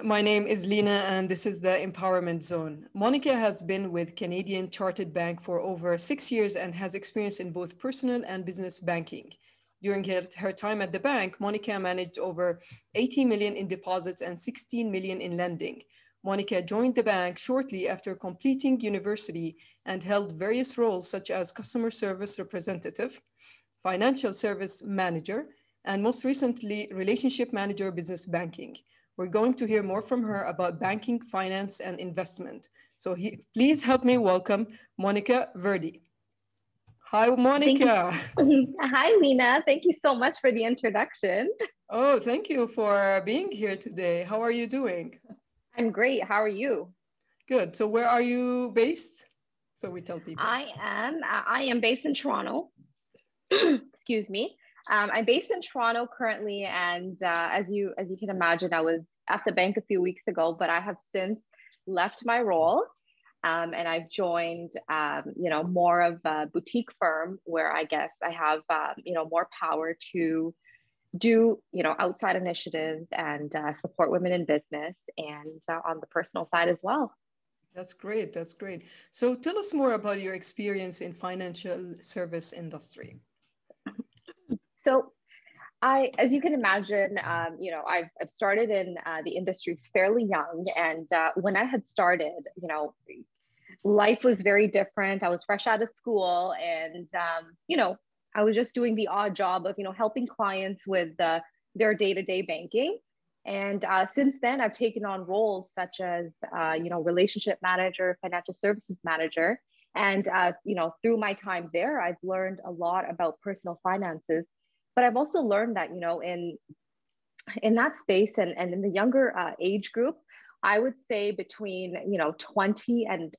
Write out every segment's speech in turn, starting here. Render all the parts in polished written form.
My name is Lina, and this is the Empowerment Zone. Monica has been with Canadian Chartered Bank for over 6 years and has experience in both personal and business banking. During her time at the bank, Monica managed over 80 million in deposits and 16 million in lending. Monica joined the bank shortly after completing university and held various roles such as customer service representative, financial service manager, and most recently, relationship manager business banking. We're going to hear more from her about banking, finance, and investment. So please help me welcome Monika Virdi. Hi, Monika. Hi, Lina. Thank you so much for the introduction. Oh, thank you for being here today. How are you doing? I'm great. How are you? Good. So where are you based? So we tell people. I am based in Toronto. Excuse me. I'm based in Toronto currently, and as you can imagine, I was at the bank a few weeks ago, but I have since left my role, and I've joined, more of a boutique firm where I guess I have, more power to do, outside initiatives and support women in business, and on the personal side as well. That's great. That's great. So tell us more about your experience in financial service industry. So as you can imagine, I've started in the industry fairly young. And when I had started, life was very different. I was fresh out of school and, I was just doing the odd job of, helping clients with their day-to-day banking. And since then, I've taken on roles such as, relationship manager, financial services manager. And, through my time there, I've learned a lot about personal finances. But I've also learned that, in that space and in the younger age group, I would say between, 20 and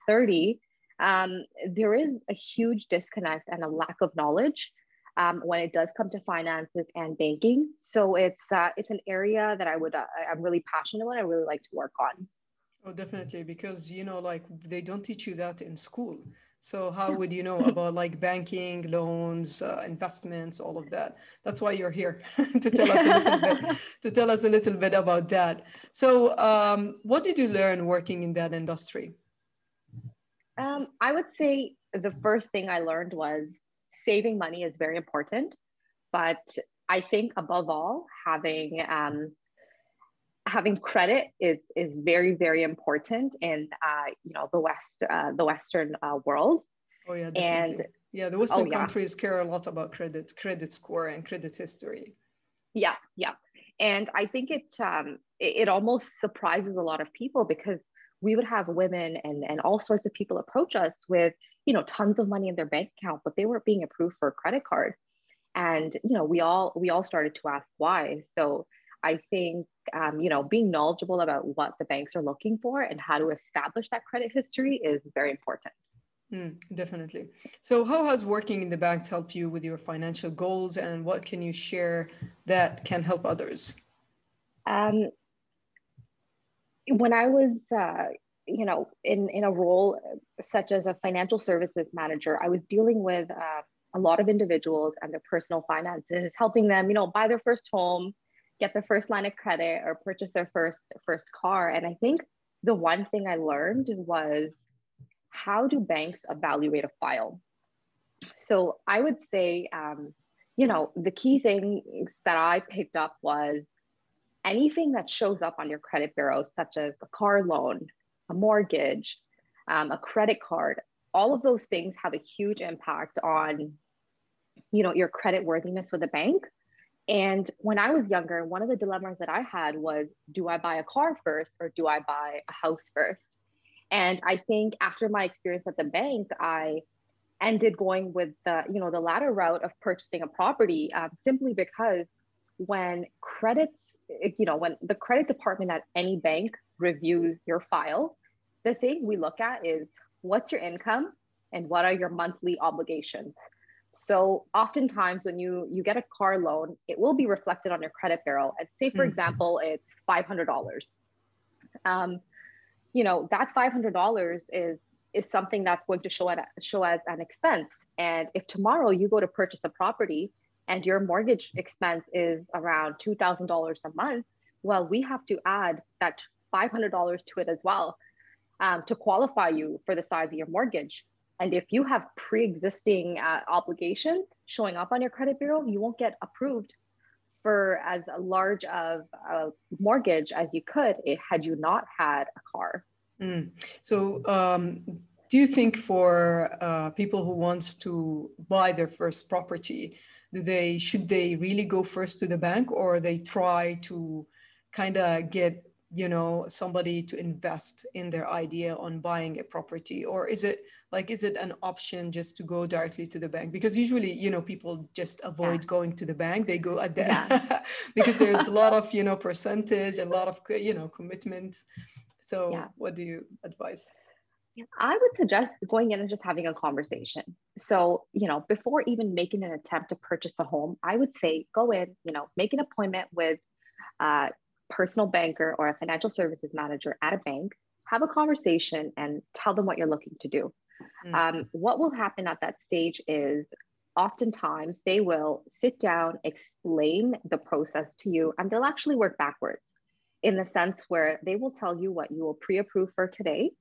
30, there is a huge disconnect and a lack of knowledge when it does come to finances and banking. So it's an area that I'm really passionate about. I really like to work on. Oh, definitely, because, they don't teach you that in school. So how would you know about like banking, loans, investments, all of that? That's why you're here to tell us a little bit about that. So what did you learn working in that industry? I would say the first thing I learned was saving money is very important, but I think above all, having credit is very, very important in the Western world. Oh yeah, definitely. And the Western countries care a lot about credit score and credit history. Yeah. And I think it almost surprises a lot of people because we would have women and all sorts of people approach us with, tons of money in their bank account, but they weren't being approved for a credit card. And, we all started to ask why. So I think, being knowledgeable about what the banks are looking for and how to establish that credit history is very important. Definitely. So how has working in the banks helped you with your financial goals, and what can you share that can help others? When I was, in a role such as a financial services manager, I was dealing with a lot of individuals and their personal finances, helping them, buy their first home, get their first line of credit, or purchase their first car. And I think the one thing I learned was, how do banks evaluate a file? So I would say, the key things that I picked up was anything that shows up on your credit bureau, such as a car loan, a mortgage, a credit card, all of those things have a huge impact on, your credit worthiness with a bank. And when I was younger, one of the dilemmas that I had was, do I buy a car first or do I buy a house first? And I think after my experience at the bank, I ended going with the latter route of purchasing a property, simply because when when the credit department at any bank reviews your file, the thing we look at is what's your income and what are your monthly obligations. So oftentimes when you get a car loan, it will be reflected on your credit bureau. And say, for example, it's $500. That $500 is something that's going to show as an expense. And if tomorrow you go to purchase a property and your mortgage expense is around $2,000 a month, well, we have to add that $500 to it as well, to qualify you for the size of your mortgage. And if you have pre-existing obligations showing up on your credit bureau, you won't get approved for as large of a mortgage as you could had you not had a car. So do you think for people who wants to buy their first property, should they really go first to the bank, or they try to kind of get, somebody to invest in their idea on buying a property? Or is it an option just to go directly to the bank? Because usually, people just avoid going to the bank. They go at the because there's a lot of, percentage, a lot of, commitment. So what do you advise? I would suggest going in and just having a conversation. So, before even making an attempt to purchase a home, I would say go in, make an appointment with a personal banker or a financial services manager at a bank, have a conversation and tell them what you're looking to do. What will happen at that stage is oftentimes they will sit down, explain the process to you, and they'll actually work backwards in the sense where they will tell you what you will pre-approve for today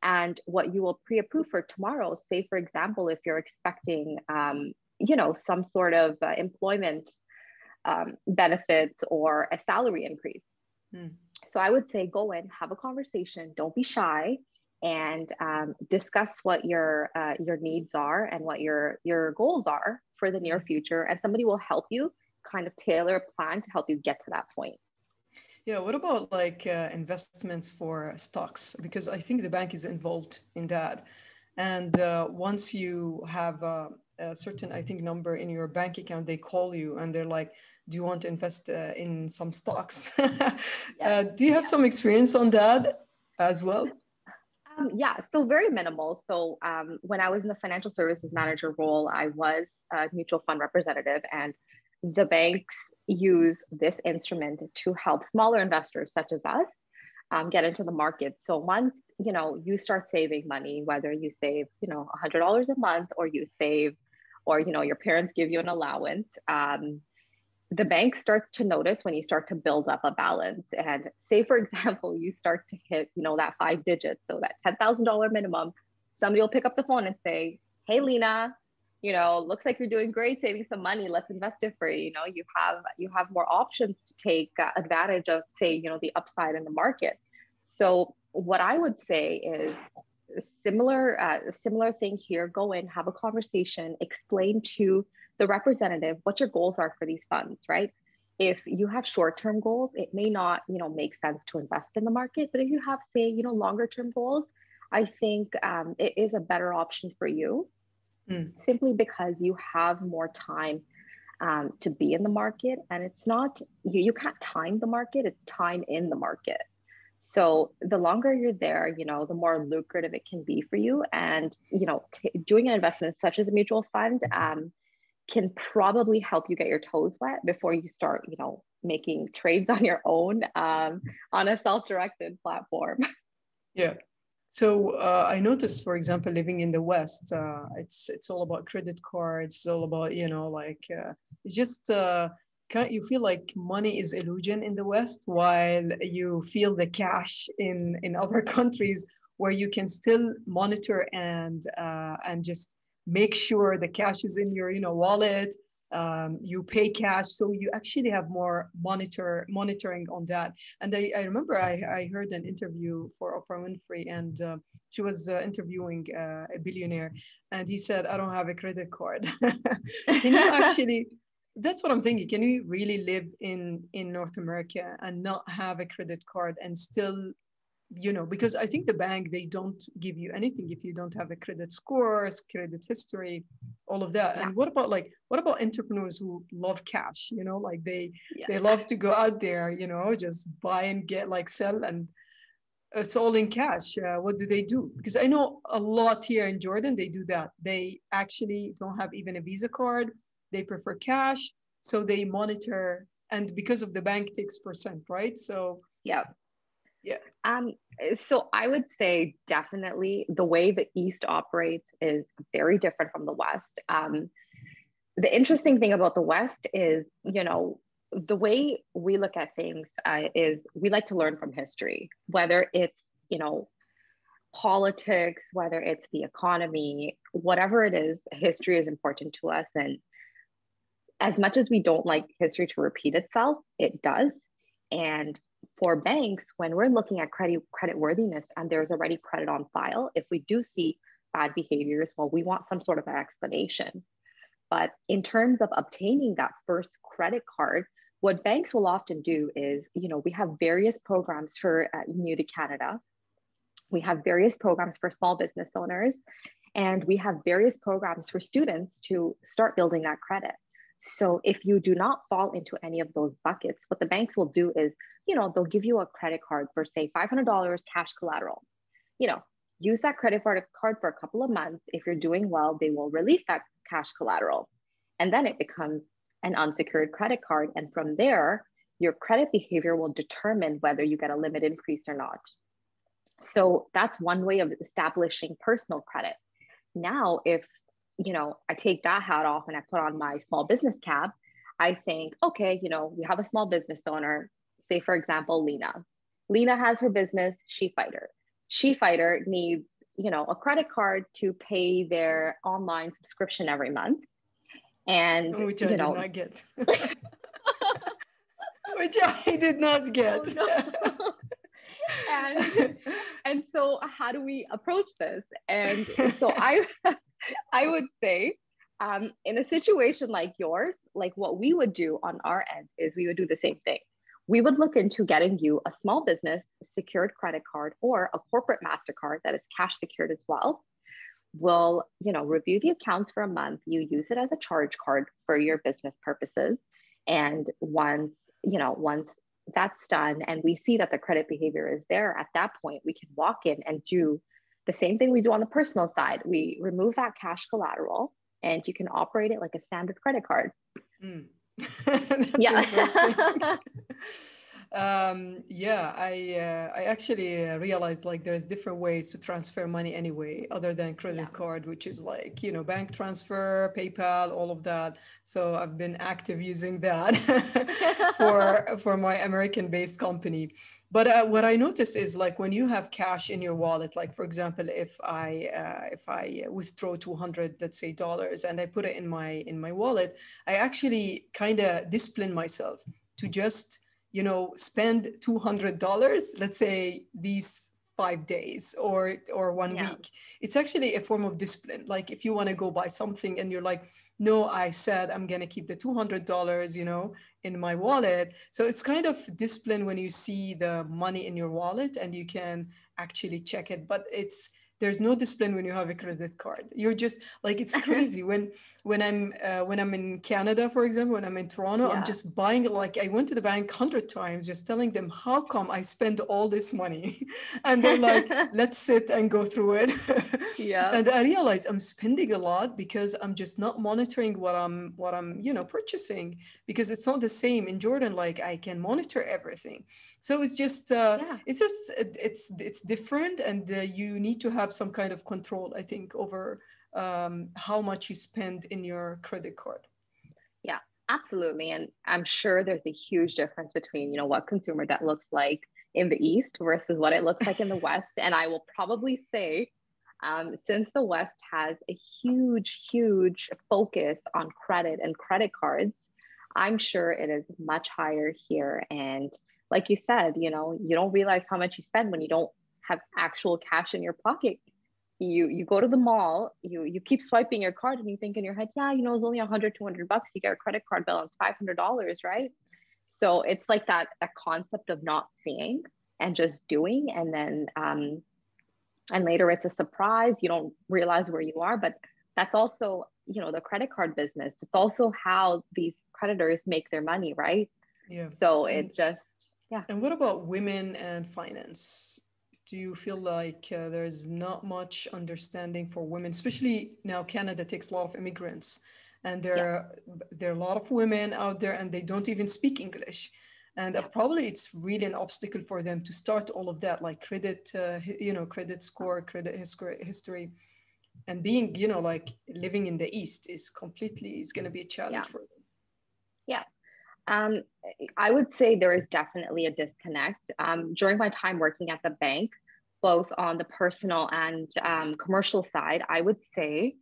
and what you will pre-approve for tomorrow. Say, for example, if you're expecting, some sort of employment benefits or a salary increase. So I would say go in, have a conversation, don't be shy, and discuss what your needs are and what your goals are for the near future. And somebody will help you kind of tailor a plan to help you get to that point. Yeah, what about investments for stocks? Because I think the bank is involved in that. And once you have a certain, I think, number in your bank account, they call you and they're like, do you want to invest in some stocks? Do you have some experience on that as well? So very minimal. So when I was in the financial services manager role, I was a mutual fund representative, and the banks use this instrument to help smaller investors such as us get into the market. So once, you start saving money, whether you save, $100 a month or you save, or, your parents give you an allowance, the bank starts to notice when you start to build up a balance. And say, for example, you start to hit, that 5 digits, so that $10,000 minimum, somebody will pick up the phone and say, hey, Lina, looks like you're doing great saving some money. Let's invest it for you. You have more options to take advantage of, say, the upside in the market. So what I would say is a similar thing here. Go in, have a conversation, explain to the representative what your goals are for these funds, right? If you have short-term goals, it may not, make sense to invest in the market. But if you have, say, longer-term goals, I think it is a better option for you. Simply because you have more time to be in the market, and it's not, you can't time the market, it's time in the market. So the longer you're there, the more lucrative it can be for you. And, doing an investment such as a mutual fund can probably help you get your toes wet before you start, making trades on your own on a self-directed platform. Yeah. So I noticed, for example, living in the West, it's all about credit cards. It's all about, it's just you feel like money is illusion in the West, while you feel the cash in other countries where you can still monitor and just make sure the cash is in your wallet. You pay cash, so you actually have more monitoring on that. And I remember I heard an interview for Oprah Winfrey, and she was interviewing a billionaire, and he said, I don't have a credit card. Can you actually, that's what I'm thinking, can you really live in North America and not have a credit card and still, because I think the bank, they don't give you anything if you don't have a credit score, credit history, all of that. And what about entrepreneurs who love cash, they love to go out there, just buy and get, sell, and it's all in cash. What do they do? Because I know a lot here in Jordan, they do that. They actually don't have even a Visa card. They prefer cash. So they monitor, and because of the bank takes percent, right? So yeah. Yeah. So I would say definitely the way the East operates is very different from the West. The interesting thing about the West is, the way we look at things is we like to learn from history, whether it's, politics, whether it's the economy, whatever it is, history is important to us. And as much as we don't like history to repeat itself, it does. And for banks, when we're looking at credit worthiness and there's already credit on file, if we do see bad behaviors, well, we want some sort of an explanation. But in terms of obtaining that first credit card, what banks will often do is, we have various programs for new to Canada. We have various programs for small business owners, and we have various programs for students to start building that credit. So if you do not fall into any of those buckets, what the banks will do is, they'll give you a credit card for, say, $500 cash collateral. Use that credit card for a couple of months. If you're doing well, they will release that cash collateral. And then it becomes an unsecured credit card. And from there, your credit behavior will determine whether you get a limit increase or not. So that's one way of establishing personal credit. Now, if I take that hat off and I put on my small business cap, I think, okay, we have a small business owner, say, for example, LINA. LINA has her business, SheFighter. SheFighter needs, a credit card to pay their online subscription every month. And, which I did not get. Which I did not get. Oh, no. And so how do we approach this? And so I would say, in a situation like yours, like what we would do on our end is we would do the same thing. We would look into getting you a small business secured credit card or a corporate MasterCard that is cash secured as well. We'll, review the accounts for a month. You use it as a charge card for your business purposes. And once that's done and we see that the credit behavior is there, at that point, we can walk in and do the same thing we do on the personal side. We remove that cash collateral and you can operate it like a standard credit card. That's interesting. I actually realized like there's different ways to transfer money anyway, other than credit card, which is like, bank transfer, PayPal, all of that. So I've been active using that for my American-based company. But what I noticed is like when you have cash in your wallet, like for example, if I withdraw 200, let's say dollars, and I put it in my wallet, I actually kind of discipline myself to just spend $200, let's say these 5 days or 1 week. It's actually a form of discipline. Like if you want to go buy something and you're like, no, I said I'm going to keep the $200, in my wallet. So it's kind of discipline when you see the money in your wallet and you can actually check it. But there's no discipline when you have a credit card. You're just like, it's crazy when I'm in Canada, for example, when I'm in Toronto, I'm just buying, like I went to the bank 100 times, just telling them how come I spend all this money, and they're like, let's sit and go through it. And I realize I'm spending a lot because I'm just not monitoring what I'm purchasing, because it's not the same in Jordan. Like I can monitor everything. So it's just it's different, and you need to have some kind of control, I think, over how much you spend in your credit card. Yeah, absolutely. And I'm sure there's a huge difference between, what consumer debt looks like in the East versus what it looks like in the West. And I will probably say, since the West has a huge focus on credit and credit cards, I'm sure it is much higher here. And like you said, you don't realize how much you spend when you don't have actual cash in your pocket. You go to the mall, you keep swiping your card and you think in your head, it's only $100, $200. You get a credit card bill and it's $500, right? So it's like that concept of not seeing and just doing. And then, and later it's a surprise. You don't realize where you are, but that's also, the credit card business. It's also how these creditors make their money, right? Yeah. So it just, And what about women and finance? Do you feel like there's not much understanding for women, especially now Canada takes a lot of immigrants, and there are a lot of women out there and they don't even speak English. And probably it's really an obstacle for them to start all of that, like credit, credit score, credit history. And being, like living in the East is going to be a challenge for them. Yeah. Um, I would say there is definitely a disconnect. During my time working at the bank, both on the personal and commercial side, I would say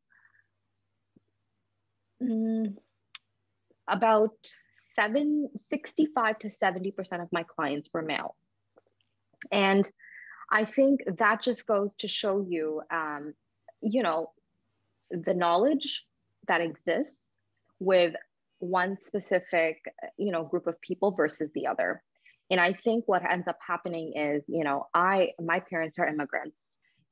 mm, about 65 to 70% of my clients were male. And I think that just goes to show you, you know, the knowledge that exists with one specific, group of people versus the other. And I think what ends up happening is, my parents are immigrants,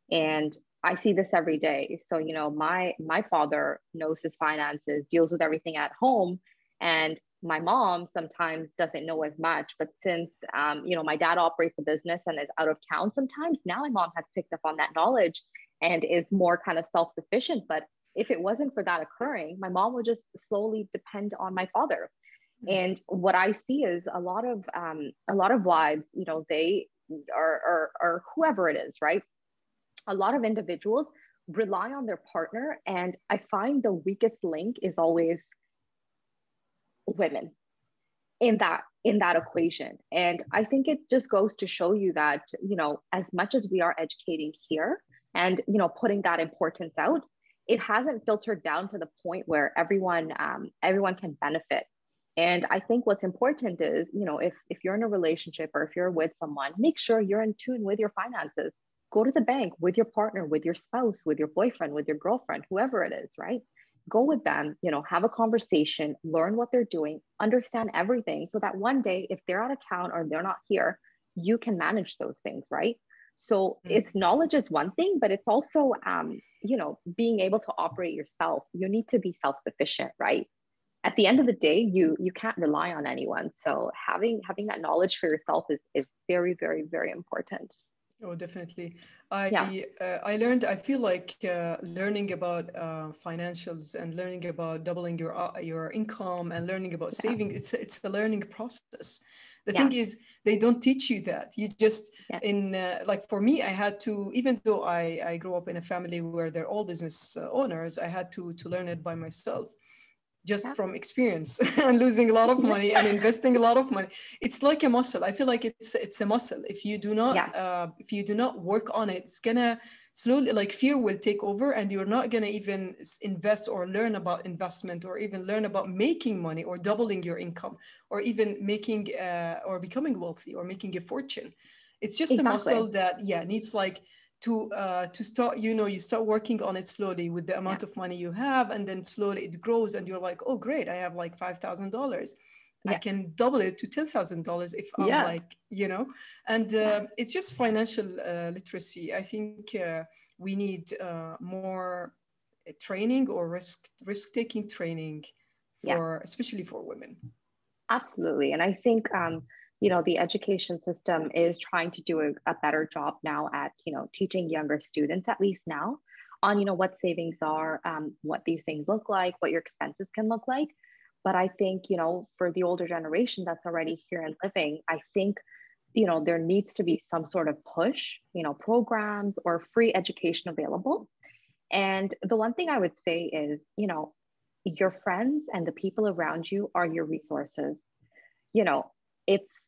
and I see this every day. So, my father knows his finances, deals with everything at home, and my mom sometimes doesn't know as much. But since, my dad operates a business and is out of town sometimes, now my mom has picked up on that knowledge and is more kind of self-sufficient. But if it wasn't for that occurring, my mom would just slowly depend on my father. And what I see is a lot of wives, they or whoever it is, right? A lot of individuals rely on their partner, and I find the weakest link is always women in that equation. And I think it just goes to show you that, as much as we are educating here and, putting that importance out, it hasn't filtered down to the point where everyone can benefit. And I think what's important is, if you're in a relationship or if you're with someone, make sure you're in tune with your finances. Go to the bank with your partner, with your spouse, with your boyfriend, with your girlfriend, whoever it is, right? Go with them, have a conversation, learn what they're doing, understand everything, so that one day, if they're out of town or they're not here, you can manage those things, right? So it's knowledge is one thing, but it's also, being able to operate yourself. You need to be self-sufficient, right? At the end of the day, you can't rely on anyone. So having that knowledge for yourself is very, very, very important. Oh, definitely. Yeah. I learned. I feel like learning about financials and learning about doubling your income and learning about Yeah. saving. It's a learning process. The thing Yeah. is, they don't teach you that. You just Yeah. like for me, I had to, even though I grew up in a family where they're all business owners, I had to learn it by myself, just Yeah. from experience and losing a lot of Yeah. money and investing a lot of money. It's like a muscle. I feel like it's a muscle. Yeah. If you do not work on it, it's gonna slowly, like fear will take over, and you're not gonna even invest or learn about investment or even learn about making money or doubling your income or even making or becoming wealthy or making a fortune. It's just a Exactly. muscle that needs like to start, you start working on it slowly with the Yeah. amount of money you have, and then slowly it grows and you're like, oh great, I have like $5,000, I Yeah. can double it to $10,000 if I'm Yeah. like, and Yeah. it's just financial literacy. I think we need more training or risk taking training Yeah. for, especially for women. Absolutely. And I think, the education system is trying to do a better job now at, teaching younger students, at least now, on, what savings are, what these things look like, what your expenses can look like. But I think, for the older generation that's already here and living, I think, there needs to be some sort of push, programs or free education available. And the one thing I would say is, your friends and the people around you are your resources. You know,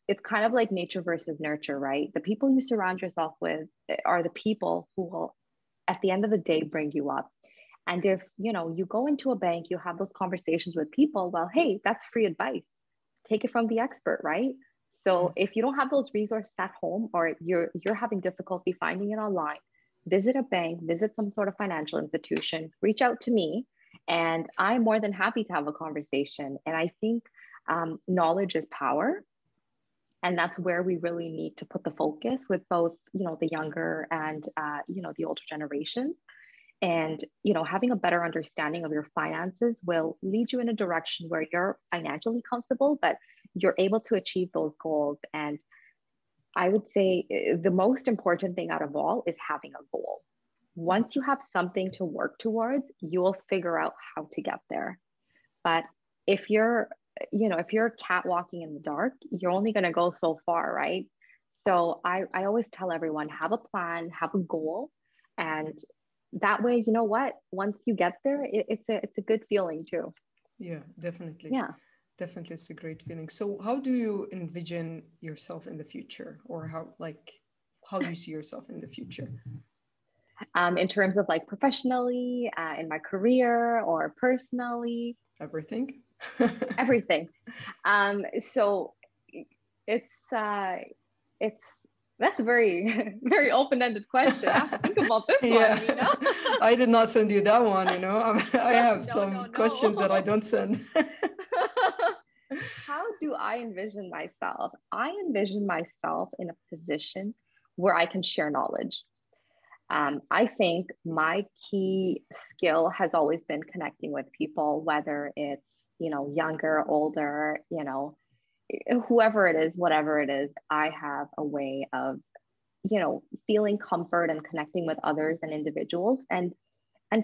it's kind of like nature versus nurture, right? The people you surround yourself with are the people who will, at the end of the day, bring you up. And if, you go into a bank, you have those conversations with people, well, hey, that's free advice. Take it from the expert, right? So if you don't have those resources at home, or you're having difficulty finding it online, visit a bank, visit some sort of financial institution, reach out to me, and I'm more than happy to have a conversation. And I think knowledge is power, and that's where we really need to put the focus with both, the younger and the older generations. And having a better understanding of your finances will lead you in a direction where you're financially comfortable, but you're able to achieve those goals. And I would say the most important thing out of all is having a goal. Once you have something to work towards, you will figure out how to get there. But if you're if you're catwalking in the dark, you're only going to go so far, right? So I always tell everyone, have a plan, have a goal, and that way, once you get there, it's a good feeling too. Yeah, definitely. Yeah. Definitely, it's a great feeling. So how do you envision yourself in the future, or how do you see yourself in the future? In terms of like professionally, in my career or personally? Everything. Everything. So it's that's a very very open-ended question. I have to think about this Yeah. one, you know. I did not send you that one, you know. I have some No. questions that I don't send. How do I envision myself? I envision myself in a position where I can share knowledge. I think my key skill has always been connecting with people, whether it's, you know, younger, older, you know, whoever it is, whatever it is. I have a way of, you know, feeling comfort and connecting with others and individuals, and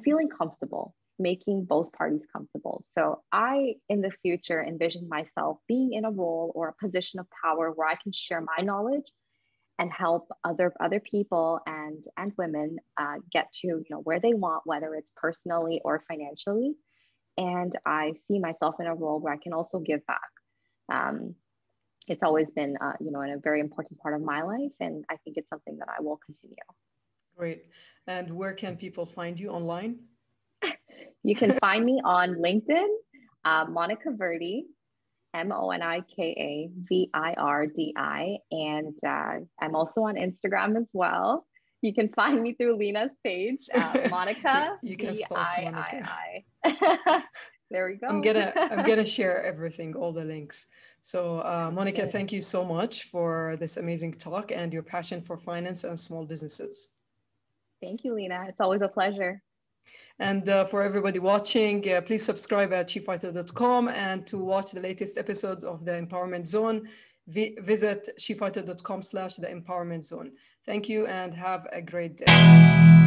feeling comfortable, making both parties comfortable. So I, in the future, envision myself being in a role or a position of power where I can share my knowledge and help other people and women get to, you know, where they want, whether it's personally or financially. And I see myself in a role where I can also give back. It's always been, you know, a very important part of my life, and I think it's something that I will continue. Great. And where can people find you online? You can find me on LinkedIn, Monika Virdi, MonikaVirdi, and I'm also on Instagram as well. You can find me through Lina's page, Monika You can stalk Monika. VIII. There we go. I'm gonna share everything, all the links. So Monika, thank you so much for this amazing talk and your passion for finance and small businesses. Thank you, Lina. It's always a pleasure. And for everybody watching, please subscribe at SheFighter.com, and to watch the latest episodes of the Empowerment Zone, visit SheFighter.com/the Empowerment Zone. Thank you and have a great day.